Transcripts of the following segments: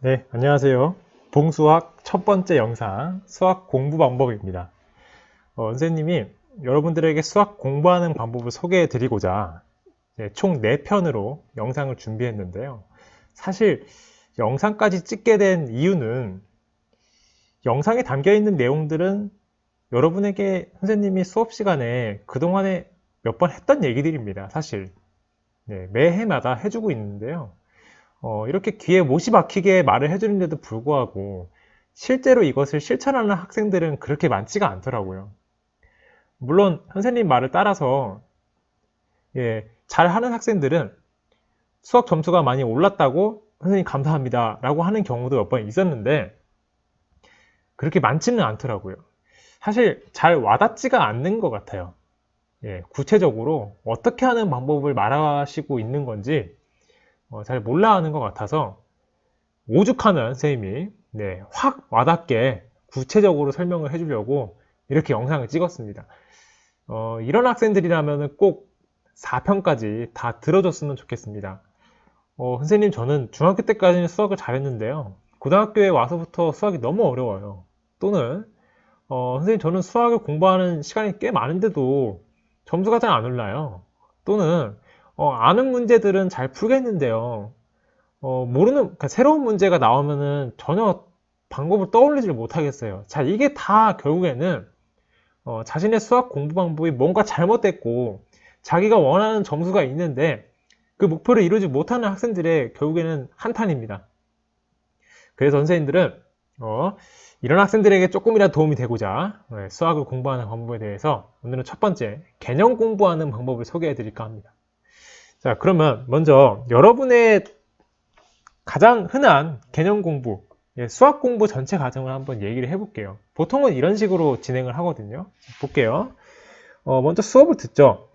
네, 안녕하세요. 봉수학 첫 번째 영상, 수학 공부 방법입니다. 선생님이 여러분들에게 수학 공부하는 방법을 소개해 드리고자 총 4편으로 영상을 준비했는데요. 사실 영상까지 찍게 된 이유는 영상에 담겨 있는 내용들은 여러분에게 선생님이 수업 시간에 그동안에 몇 번 했던 얘기들입니다. 사실 매해마다 해주고 있는데요. 이렇게 귀에 못이 박히게 말을 해주는데도 불구하고 실제로 이것을 실천하는 학생들은 그렇게 많지가 않더라고요. 물론 선생님 말을 따라서 잘하는 학생들은 수학 점수가 많이 올랐다고 선생님 감사합니다 라고 하는 경우도 몇 번 있었는데 그렇게 많지는 않더라고요. 사실 잘 와닿지가 않는 것 같아요. 구체적으로 어떻게 하는 방법을 말하시고 있는 건지 잘 몰라 하는 것 같아서 오죽하면 선생님이 확 와닿게 구체적으로 설명을 해주려고 이렇게 영상을 찍었습니다. 이런 학생들이라면 꼭 4편까지 다 들어줬으면 좋겠습니다. 선생님 저는 중학교 때까지는 수학을 잘했는데요. 고등학교에 와서부터 수학이 너무 어려워요. 또는 선생님 저는 수학을 공부하는 시간이 꽤 많은데도 점수가 잘 안 올라요. 또는 아는 문제들은 잘 풀겠는데요. 모르는, 그러니까 새로운 문제가 나오면은 전혀 방법을 떠올리질 못하겠어요. 자, 이게 다 결국에는 자신의 수학 공부 방법이 뭔가 잘못됐고 자기가 원하는 점수가 있는데 그 목표를 이루지 못하는 학생들의 결국에는 한탄입니다. 그래서 선생님들은 이런 학생들에게 조금이라도 도움이 되고자 수학을 공부하는 방법에 대해서 오늘은 첫 번째 개념 공부하는 방법을 소개해 드릴까 합니다. 자, 그러면 먼저 여러분의 가장 흔한 개념 공부, 수학 공부 전체 과정을 한번 얘기를 해볼게요. 보통은 이런 식으로 진행을 하거든요. 볼게요. 먼저 수업을 듣죠.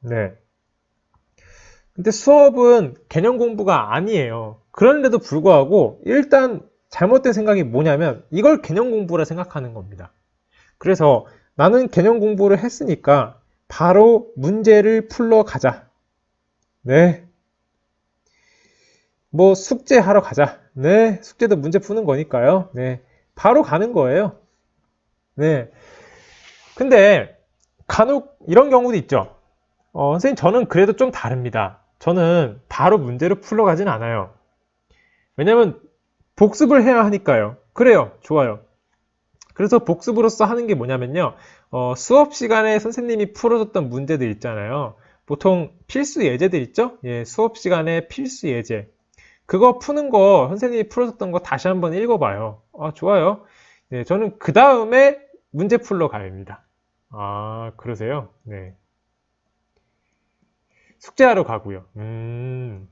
네. 근데 수업은 개념 공부가 아니에요. 그런데도 불구하고 일단 잘못된 생각이 뭐냐면 이걸 개념 공부라 생각하는 겁니다. 그래서 나는 개념 공부를 했으니까 바로 문제를 풀러 가자. 네. 뭐 숙제하러 가자. 네. 숙제도 문제 푸는 거니까요. 네. 바로 가는 거예요. 네. 근데 간혹 이런 경우도 있죠. 선생님 저는 그래도 좀 다릅니다. 저는 바로 문제를 풀러 가진 않아요. 왜냐면 복습을 해야 하니까요. 그래요. 좋아요. 그래서 복습으로서 하는 게 뭐냐면요. 수업 시간에 선생님이 풀어줬던 문제들 있잖아요. 보통 필수 예제들 있죠? 수업 시간에 필수 예제. 그거 푸는 거 선생님이 풀어줬던 거 다시 한번 읽어봐요. 좋아요. 저는 그 다음에 문제 풀러 갑니다. 그러세요? 네. 숙제하러 가고요. 저는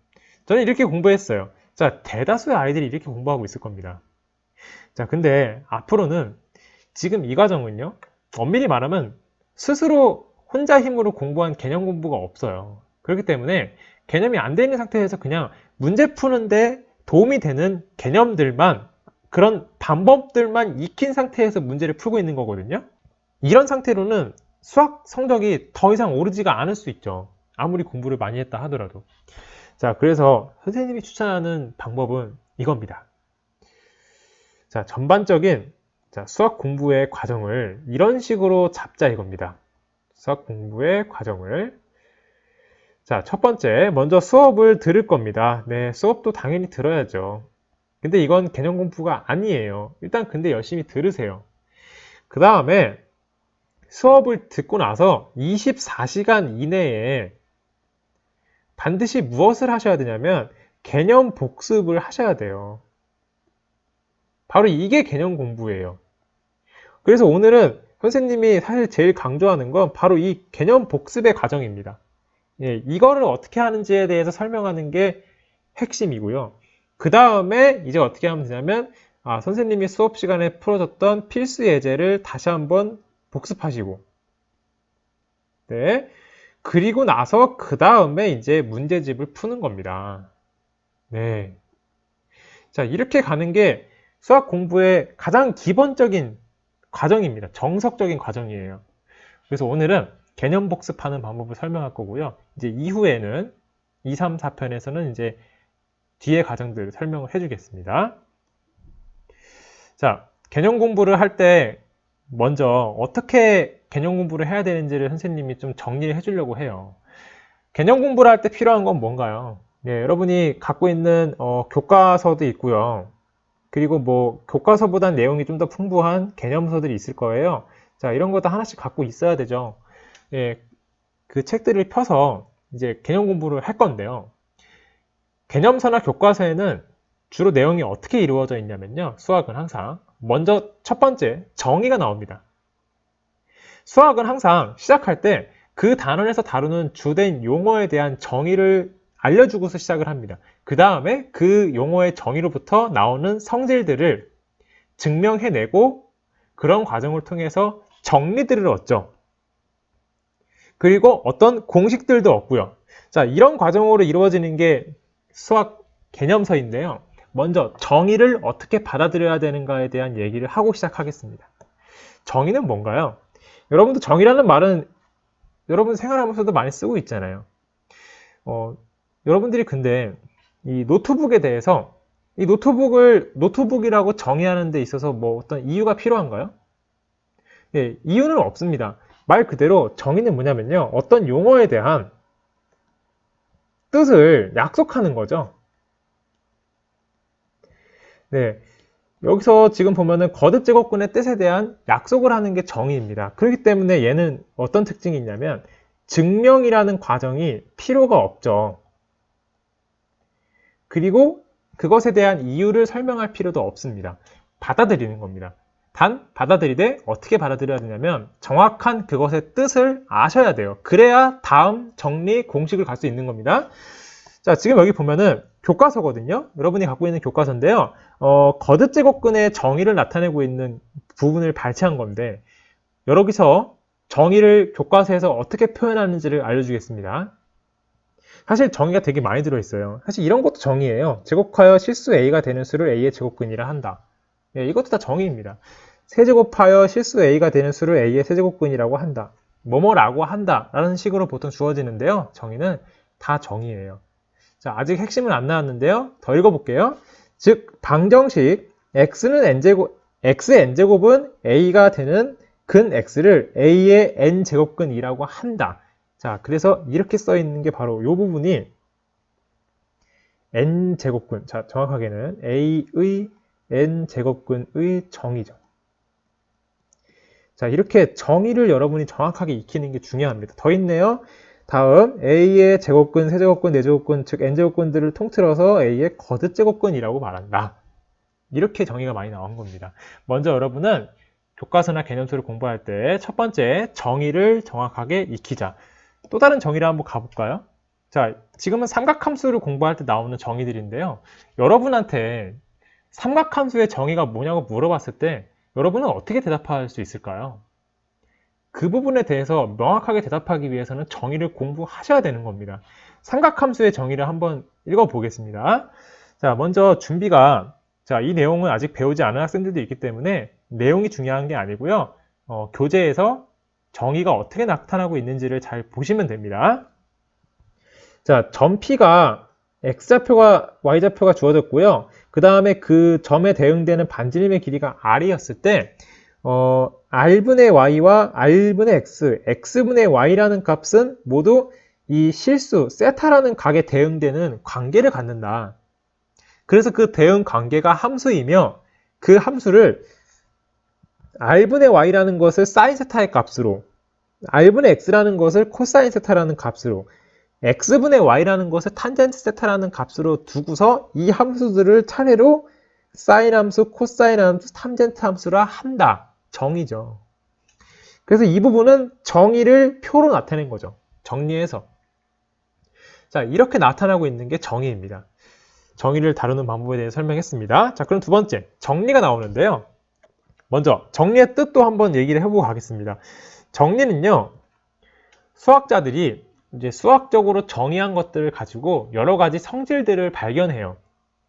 이렇게 공부했어요. 자, 대다수의 아이들이 이렇게 공부하고 있을 겁니다. 자, 근데 앞으로는 지금 이 과정은요, 엄밀히 말하면 스스로 혼자 힘으로 공부한 개념 공부가 없어요. 그렇기 때문에 개념이 안 돼 있는 상태에서 그냥 문제 푸는데 도움이 되는 개념들만, 그런 방법들만 익힌 상태에서 문제를 풀고 있는 거거든요. 이런 상태로는 수학 성적이 더 이상 오르지가 않을 수 있죠. 아무리 공부를 많이 했다 하더라도. 자, 그래서 선생님이 추천하는 방법은 이겁니다. 자, 전반적인 수학 공부의 과정을 이런 식으로 잡자 이겁니다. 수학 공부의 과정을. 자, 첫 번째, 먼저 수업을 들을 겁니다. 네, 수업도 당연히 들어야죠. 근데 이건 개념 공부가 아니에요. 일단 근데 열심히 들으세요. 그 다음에 수업을 듣고 나서 24시간 이내에 반드시 무엇을 하셔야 되냐면 개념 복습을 하셔야 돼요. 바로 이게 개념 공부예요. 그래서 오늘은 선생님이 사실 제일 강조하는 건 바로 이 개념 복습의 과정입니다. 이거를 어떻게 하는지에 대해서 설명하는 게 핵심이고요. 그 다음에 이제 어떻게 하면 되냐면 선생님이 수업 시간에 풀어줬던 필수 예제를 다시 한번 복습하시고 네. 그리고 나서 그 다음에 이제 문제집을 푸는 겁니다. 네. 자, 이렇게 가는 게 수학 공부의 가장 기본적인 과정입니다. 정석적인 과정이에요. 그래서 오늘은 개념 복습하는 방법을 설명할 거고요. 이제 이후에는 2, 3, 4편에서는 이제 뒤에 과정들 설명을 해주겠습니다. 자, 개념 공부를 할 때 먼저 어떻게 개념 공부를 해야 되는지를 선생님이 좀 정리를 해주려고 해요. 개념 공부를 할 때 필요한 건 뭔가요? 네, 여러분이 갖고 있는 교과서도 있고요. 그리고 뭐 교과서보단 내용이 좀 더 풍부한 개념서들이 있을 거예요. 자, 이런 것도 하나씩 갖고 있어야 되죠. 예, 그 책들을 펴서 이제 개념 공부를 할 건데요. 개념서나 교과서에는 주로 내용이 어떻게 이루어져 있냐면요. 수학은 항상 먼저 첫 번째 정의가 나옵니다. 수학은 항상 시작할 때 그 단원에서 다루는 주된 용어에 대한 정의를 알려주고서 시작을 합니다. 그 다음에 그 용어의 정의로부터 나오는 성질들을 증명해내고 그런 과정을 통해서 정리들을 얻죠. 그리고 어떤 공식들도 얻고요. 자, 이런 과정으로 이루어지는 게 수학 개념서인데요. 먼저 정의를 어떻게 받아들여야 되는가에 대한 얘기를 하고 시작하겠습니다. 정의는 뭔가요? 여러분도 정의라는 말은 여러분 생활하면서도 많이 쓰고 있잖아요. 여러분들이 근데 이 노트북에 대해서 이 노트북을 노트북이라고 정의하는 데 있어서 뭐 어떤 이유가 필요한가요? 예, 이유는 없습니다. 말 그대로 정의는 뭐냐면요. 어떤 용어에 대한 뜻을 약속하는 거죠. 네. 여기서 지금 보면은 거듭 제곱근의 뜻에 대한 약속을 하는 게 정의입니다. 그렇기 때문에 얘는 어떤 특징이 있냐면 증명이라는 과정이 필요가 없죠. 그리고 그것에 대한 이유를 설명할 필요도 없습니다. 받아들이는 겁니다. 단 받아들이되 어떻게 받아들여야 되냐면 정확한 그것의 뜻을 아셔야 돼요. 그래야 다음 정리 공식을 갈 수 있는 겁니다. 자, 지금 여기 보면은 교과서거든요. 여러분이 갖고 있는 교과서인데요. 거듭 제곱근의 정의를 나타내고 있는 부분을 발췌한 건데 여기서 정의를 교과서에서 어떻게 표현하는지를 알려주겠습니다. 사실 정의가 되게 많이 들어있어요. 사실 이런 것도 정의예요. 제곱하여 실수 A가 되는 수를 A의 제곱근이라 한다. 예, 이것도 다 정의입니다. 세제곱하여 실수 A가 되는 수를 A의 세제곱근이라고 한다. 뭐뭐라고 한다 라는 식으로 보통 주어지는데요. 정의는 다 정의예요. 자, 아직 핵심은 안 나왔는데요. 더 읽어볼게요. 즉, 방정식 x는 n제곱은 a가 되는 근 x를 a의 n제곱근이라고 한다. 자, 그래서 이렇게 써 있는 게 바로 이 부분이 n제곱근, 자, 정확하게는 a의 n제곱근의 정의죠. 자, 이렇게 정의를 여러분이 정확하게 익히는 게 중요합니다. 더 있네요. 다음 A의 제곱근, 세제곱근, 네제곱근, 즉 n제곱근들을 통틀어서 A의 거듭제곱근이라고 말한다. 이렇게 정의가 많이 나온 겁니다. 먼저 여러분은 교과서나 개념서를 공부할 때 첫 번째 정의를 정확하게 익히자. 또 다른 정의를 한번 가볼까요? 자, 지금은 삼각함수를 공부할 때 나오는 정의들인데요. 여러분한테 삼각함수의 정의가 뭐냐고 물어봤을 때 여러분은 어떻게 대답할 수 있을까요? 그 부분에 대해서 명확하게 대답하기 위해서는 정의를 공부하셔야 되는 겁니다. 삼각함수의 정의를 한번 읽어보겠습니다. 자, 먼저 준비가, 자, 이 내용은 아직 배우지 않은 학생들도 있기 때문에 내용이 중요한 게 아니고요. 교재에서 정의가 어떻게 나타나고 있는지를 잘 보시면 됩니다. 자, 점 P가 X좌표가 Y좌표가 주어졌고요. 그 다음에 그 점에 대응되는 반지름의 길이가 R이었을 때 R분의 Y와 R분의 X, X분의 Y라는 값은 모두 이 실수, 세타라는 각에 대응되는 관계를 갖는다. 그래서 그 대응 관계가 함수이며 그 함수를 R분의 Y라는 것을 사인 세타의 값으로, R분의 X라는 것을 코사인 세타라는 값으로, X분의 Y라는 것을 탄젠트 세타라는 값으로 두고서 이 함수들을 차례로 사인 함수, 코사인 함수, 탄젠트 함수라 한다. 정의죠. 그래서 이 부분은 정의를 표로 나타낸 거죠. 정리해서. 자, 이렇게 나타나고 있는 게 정의입니다. 정의를 다루는 방법에 대해 설명했습니다. 자, 그럼 두 번째, 정리가 나오는데요. 먼저 정리의 뜻도 한번 얘기를 해보고 가겠습니다. 정리는요, 수학자들이 이제 수학적으로 정의한 것들을 가지고 여러 가지 성질들을 발견해요.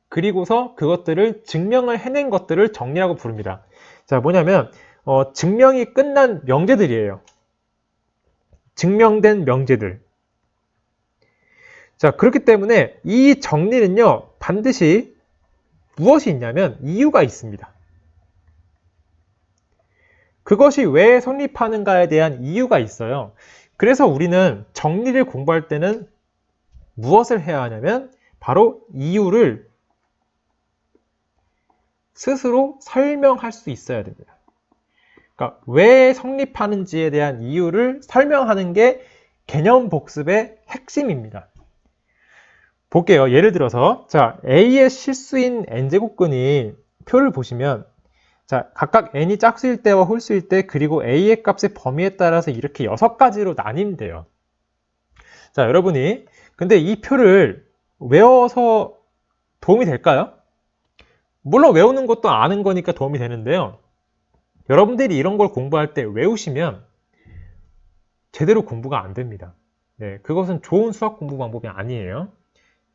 그리고서 그것들을 증명을 해낸 것들을 정리라고 부릅니다. 자, 뭐냐면 증명이 끝난 명제들이에요. 증명된 명제들. 자, 그렇기 때문에 이 정리는요, 반드시 무엇이 있냐면 이유가 있습니다. 그것이 왜 성립하는가에 대한 이유가 있어요. 그래서 우리는 정리를 공부할 때는 무엇을 해야 하냐면 바로 이유를 스스로 설명할 수 있어야 됩니다. 그러니까 왜 성립하는지에 대한 이유를 설명하는 게 개념 복습의 핵심입니다. 볼게요. 예를 들어서 자 A의 실수인 n제곱근이 표를 보시면 자 각각 n이 짝수일 때와 홀수일 때 그리고 A의 값의 범위에 따라서 이렇게 6가지로 나뉜대요. 자 여러분이 근데 이 표를 외워서 도움이 될까요? 물론 외우는 것도 아는 거니까 도움이 되는데요. 여러분들이 이런 걸 공부할 때 외우시면 제대로 공부가 안 됩니다. 네, 그것은 좋은 수학 공부 방법이 아니에요.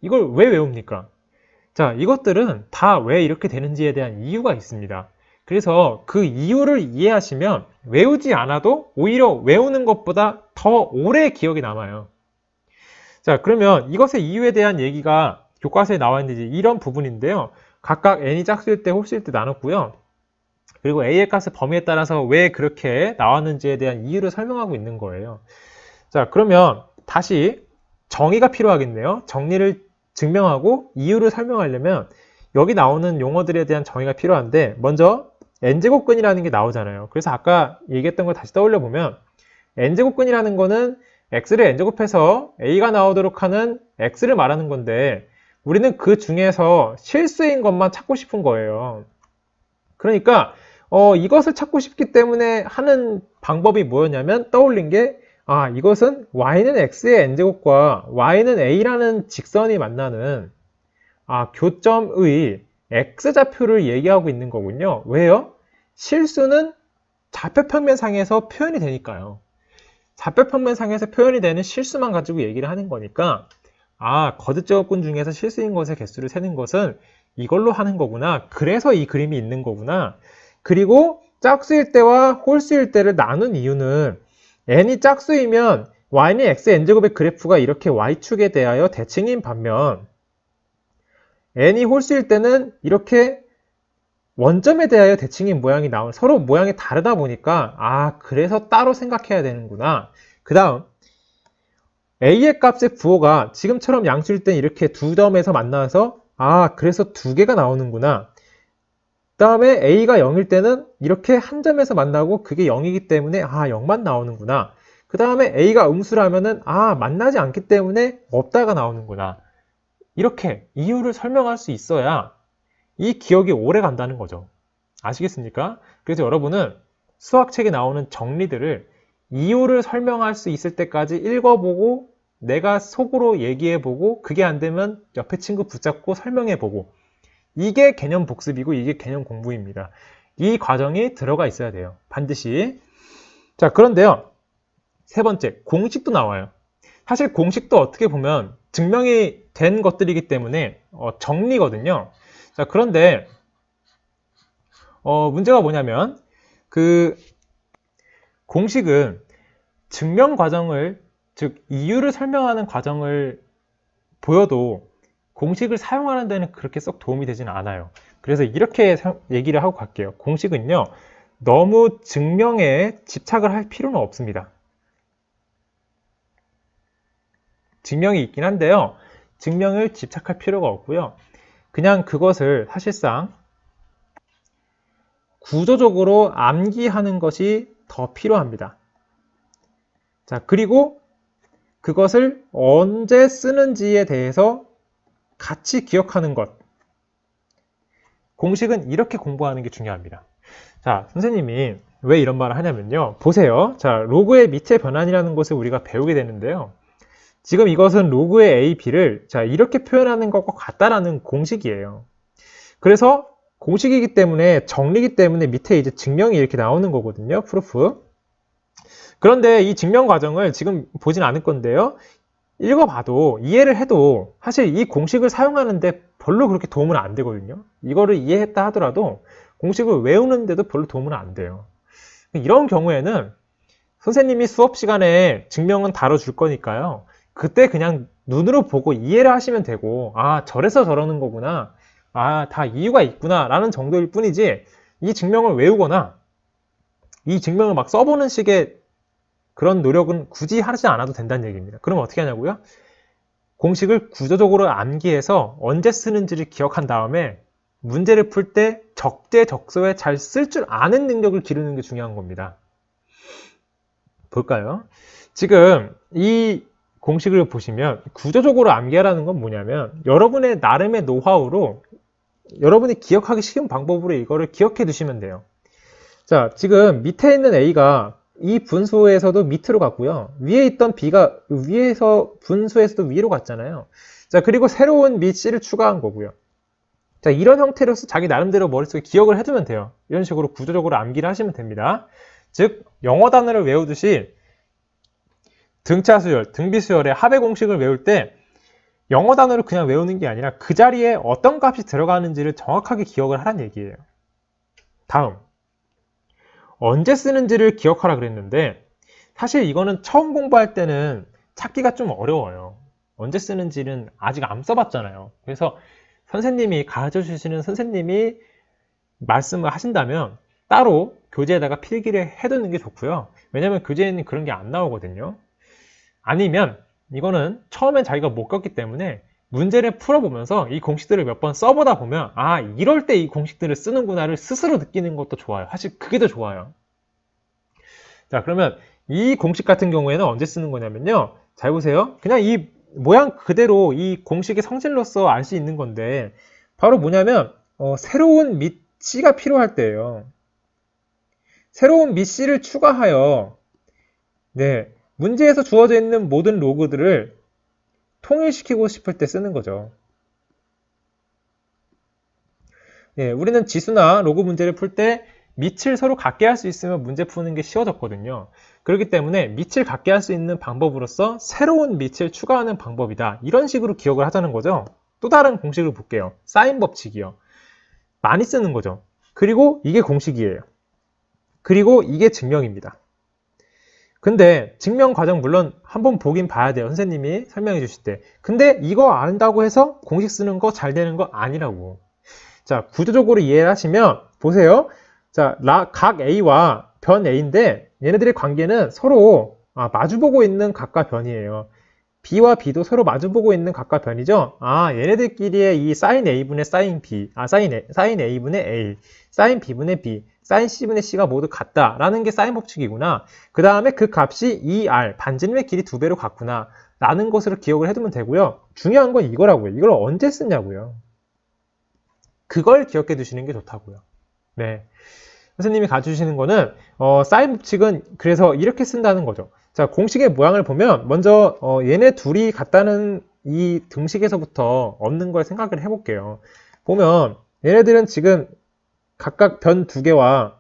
이걸 왜 외웁니까? 자, 이것들은 다 왜 이렇게 되는지에 대한 이유가 있습니다. 그래서 그 이유를 이해하시면 외우지 않아도 오히려 외우는 것보다 더 오래 기억이 남아요. 자, 그러면 이것의 이유에 대한 얘기가 교과서에 나와 있는지 이런 부분인데요. 각각 n이 짝수일 때 홀수일 때 나눴고요. 그리고 a의 값의 범위에 따라서 왜 그렇게 나왔는지에 대한 이유를 설명하고 있는 거예요. 자, 그러면 다시 정의가 필요하겠네요. 정리를 증명하고 이유를 설명하려면 여기 나오는 용어들에 대한 정의가 필요한데 먼저 n제곱근이라는 게 나오잖아요. 그래서 아까 얘기했던 걸 다시 떠올려 보면 n제곱근이라는 거는 x를 n제곱해서 a가 나오도록 하는 x를 말하는 건데 우리는 그 중에서 실수인 것만 찾고 싶은 거예요. 그러니까 이것을 찾고 싶기 때문에 하는 방법이 뭐였냐면 떠올린 게 이것은 y는 x의 n제곱과 y는 a라는 직선이 만나는 교점의 x좌표를 얘기하고 있는 거군요. 왜요? 실수는 좌표평면상에서 표현이 되니까요. 좌표평면상에서 표현이 되는 실수만 가지고 얘기를 하는 거니까 거듭제곱근 중에서 실수인 것의 개수를 세는 것은 이걸로 하는 거구나. 그래서 이 그림이 있는 거구나. 그리고 짝수일 때와 홀수일 때를 나눈 이유는 n이 짝수이면 y는 x의 n제곱의 그래프가 이렇게 y축에 대하여 대칭인 반면 n이 홀수일 때는 이렇게 원점에 대하여 대칭인 모양이 나온 서로 모양이 다르다 보니까 그래서 따로 생각해야 되는구나. 그 다음 a의 값의 부호가 지금처럼 양수일 땐 이렇게 두 점에서 만나서 그래서 두 개가 나오는구나. 그 다음에 a가 0일 때는 이렇게 한 점에서 만나고 그게 0이기 때문에 0만 나오는구나. 그 다음에 a가 음수라면은 만나지 않기 때문에 없다가 나오는구나. 이렇게 이유를 설명할 수 있어야 이 기억이 오래 간다는 거죠. 아시겠습니까? 그래서 여러분은 수학책에 나오는 정리들을 이유를 설명할 수 있을 때까지 읽어보고 내가 속으로 얘기해보고 그게 안 되면 옆에 친구 붙잡고 설명해보고 이게 개념 복습이고 이게 개념 공부입니다. 이 과정이 들어가 있어야 돼요. 반드시. 자, 그런데요. 세 번째, 공식도 나와요. 사실 공식도 어떻게 보면 증명이 된 것들이기 때문에 정리거든요. 자, 그런데 문제가 뭐냐면 그 공식은 증명 과정을 즉 이유를 설명하는 과정을 보여도 공식을 사용하는 데는 그렇게 썩 도움이 되지는 않아요. 그래서 이렇게 얘기를 하고 갈게요. 공식은요, 너무 증명에 집착을 할 필요는 없습니다. 증명이 있긴 한데요, 증명을 집착할 필요가 없고요. 그냥 그것을 사실상 구조적으로 암기하는 것이 더 필요합니다. 자, 그리고 그것을 언제 쓰는지에 대해서 같이 기억하는 것. 공식은 이렇게 공부하는 게 중요합니다. 자, 선생님이 왜 이런 말을 하냐면요. 보세요. 자, 로그의 밑의 변환이라는 것을 우리가 배우게 되는데요. 지금 이것은 로그의 a, b를 이렇게 표현하는 것과 같다라는 공식이에요. 그래서 공식이기 때문에 정리이기 때문에 밑에 이제 증명이 이렇게 나오는 거거든요. 프루프. 그런데 이 증명 과정을 지금 보진 않을 건데요. 읽어봐도 이해를 해도 사실 이 공식을 사용하는데 별로 그렇게 도움은 안 되거든요. 이거를 이해했다 하더라도 공식을 외우는데도 별로 도움은 안 돼요. 이런 경우에는 선생님이 수업 시간에 증명은 다뤄줄 거니까요. 그때 그냥 눈으로 보고 이해를 하시면 되고 저래서 저러는 거구나. 다 이유가 있구나 라는 정도일 뿐이지 이 증명을 외우거나 이 증명을 막 써보는 식의 그런 노력은 굳이 하지 않아도 된다는 얘기입니다. 그럼 어떻게 하냐고요? 공식을 구조적으로 암기해서 언제 쓰는지를 기억한 다음에 문제를 풀 때 적재적소에 잘 쓸 줄 아는 능력을 기르는 게 중요한 겁니다. 볼까요? 지금 이 공식을 보시면 구조적으로 암기하라는 건 뭐냐면 여러분의 나름의 노하우로 여러분이 기억하기 쉬운 방법으로 이거를 기억해 두시면 돼요. 자, 지금 밑에 있는 A가 이 분수에서도 밑으로 갔고요. 위에 있던 B가 위에서 분수에서도 위로 갔잖아요. 자, 그리고 새로운 밑 C를 추가한 거고요. 자, 이런 형태로서 자기 나름대로 머릿속에 기억을 해두면 돼요. 이런 식으로 구조적으로 암기를 하시면 됩니다. 즉, 영어 단어를 외우듯이 등차 수열, 등비 수열의 합의 공식을 외울 때 영어 단어를 그냥 외우는 게 아니라 그 자리에 어떤 값이 들어가는지를 정확하게 기억을 하라는 얘기예요. 다음, 언제 쓰는지를 기억하라 그랬는데 사실 이거는 처음 공부할 때는 찾기가 좀 어려워요. 언제 쓰는지는 아직 안 써봤잖아요. 그래서 선생님이 가르쳐 주시는 선생님이 말씀을 하신다면 따로 교재에다가 필기를 해두는 게 좋고요. 왜냐면 교재에는 그런 게 안 나오거든요. 아니면 이거는 처음엔 자기가 못 겪기 때문에 문제를 풀어보면서 이 공식들을 몇 번 써보다 보면 아, 이럴 때 이 공식들을 쓰는구나를 스스로 느끼는 것도 좋아요. 사실 그게 더 좋아요. 자, 그러면 이 공식 같은 경우에는 언제 쓰는 거냐면요. 잘 보세요. 그냥 이 모양 그대로 이 공식의 성질로서 알 수 있는 건데 바로 뭐냐면 새로운 밑C가 필요할 때예요. 새로운 밑C를 추가하여 네, 문제에서 주어져 있는 모든 로그들을 통일시키고 싶을 때 쓰는 거죠. 예, 우리는 지수나 로그 문제를 풀 때 밑을 서로 같게 할 수 있으면 문제 푸는 게 쉬워졌거든요. 그렇기 때문에 밑을 같게 할 수 있는 방법으로서 새로운 밑을 추가하는 방법이다. 이런 식으로 기억을 하자는 거죠. 또 다른 공식을 볼게요. 사인 법칙이요. 많이 쓰는 거죠. 그리고 이게 공식이에요. 그리고 이게 증명입니다. 근데 증명 과정 물론 한번 보긴 봐야 돼요. 선생님이 설명해 주실 때. 근데 이거 안다고 해서 공식 쓰는 거 잘 되는 거 아니라고. 자, 구조적으로 이해를 하시면 보세요. 자, 각 A와 변 A인데 얘네들의 관계는 서로 마주보고 있는 각과 변이에요. B와 B도 서로 마주보고 있는 각과 변이죠. 아, 얘네들끼리의 이 sin A분의 sin B, sin A분의 A, sin B분의 B, sin C분의 C가 모두 같다라는 게 사인 법칙이구나. 그 다음에 그 값이 2R, 반지름의 길이 2배로 같구나 라는 것으로 기억을 해두면 되고요. 중요한 건 이거라고요. 이걸 언제 쓰냐고요. 그걸 기억해 두시는 게 좋다고요. 네. 선생님이 가르쳐주시는 거는 사인 법칙은 그래서 이렇게 쓴다는 거죠. 자, 공식의 모양을 보면 먼저 얘네 둘이 같다는 이 등식에서부터 얻는 걸 생각을 해볼게요. 보면 얘네들은 지금 각각 변 두 개와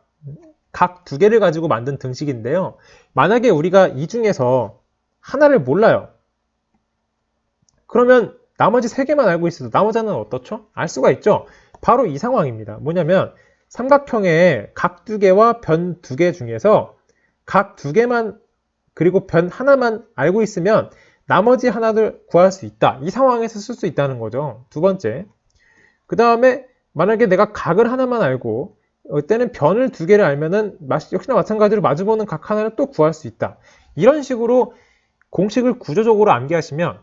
각 두 개를 가지고 만든 등식인데요. 만약에 우리가 이 중에서 하나를 몰라요. 그러면 나머지 세 개만 알고 있어도 나머지 하나는 어떻죠? 알 수가 있죠. 바로 이 상황입니다. 뭐냐면 삼각형의 각 두 개와 변 두 개 중에서 각 두 개만 그리고 변 하나만 알고 있으면 나머지 하나를 구할 수 있다. 이 상황에서 쓸 수 있다는 거죠. 두 번째. 그 다음에 만약에 내가 각을 하나만 알고 이때는 변을 두 개를 알면은 역시나 마찬가지로 마주보는 각 하나를 또 구할 수 있다. 이런 식으로 공식을 구조적으로 암기하시면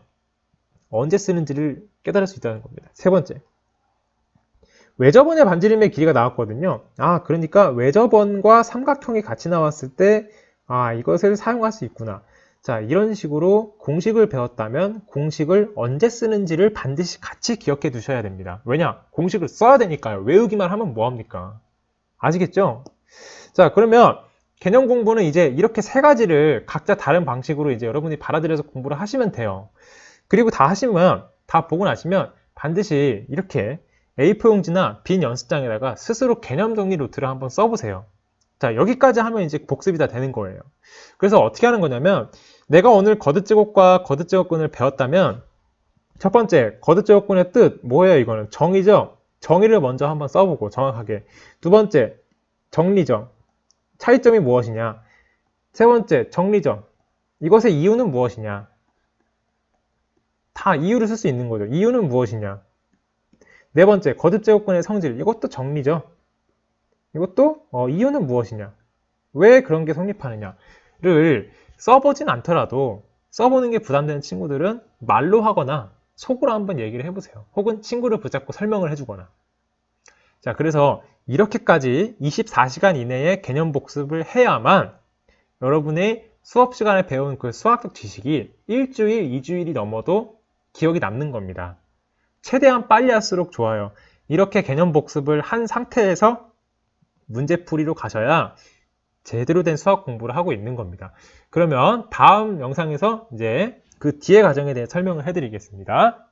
언제 쓰는지를 깨달을 수 있다는 겁니다. 세 번째. 외접원의 반지름의 길이가 나왔거든요. 아, 그러니까 외접원과 삼각형이 같이 나왔을 때 이것을 사용할 수 있구나. 자, 이런 식으로 공식을 배웠다면 공식을 언제 쓰는지를 반드시 같이 기억해 두셔야 됩니다. 왜냐? 공식을 써야 되니까요. 외우기만 하면 뭐합니까? 아시겠죠? 자, 그러면 개념 공부는 이제 이렇게 세 가지를 각자 다른 방식으로 이제 여러분이 받아들여서 공부를 하시면 돼요. 그리고 다 하시면, 다 보고 나시면 반드시 이렇게 A4용지나 빈 연습장에다가 스스로 개념 정리 노트를 한번 써보세요. 자, 여기까지 하면 이제 복습이 다 되는 거예요. 그래서 어떻게 하는 거냐면 내가 오늘 거듭제곱과 거듭제곱근을 배웠다면 첫 번째, 거듭제곱근의 뜻 뭐예요? 이거는 정의죠? 정의를 먼저 한번 써보고 정확하게. 두 번째, 정리점. 차이점이 무엇이냐? 세 번째, 정리점. 이것의 이유는 무엇이냐? 다 이유를 쓸 수 있는 거죠. 이유는 무엇이냐? 네 번째, 거듭제곱근의 성질. 이것도 정리죠. 이것도 이유는 무엇이냐? 왜 그런 게 성립하느냐를 써보진 않더라도 써보는 게 부담되는 친구들은 말로 하거나 속으로 한번 얘기를 해보세요. 혹은 친구를 붙잡고 설명을 해주거나. 자, 그래서 이렇게까지 24시간 이내에 개념 복습을 해야만 여러분의 수업 시간에 배운 그 수학적 지식이 일주일, 2주일이 넘어도 기억이 남는 겁니다. 최대한 빨리 할수록 좋아요. 이렇게 개념 복습을 한 상태에서 문제풀이로 가셔야 제대로 된 수학 공부를 하고 있는 겁니다. 그러면 다음 영상에서 이제 그 뒤의 과정에 대해 설명을 해드리겠습니다.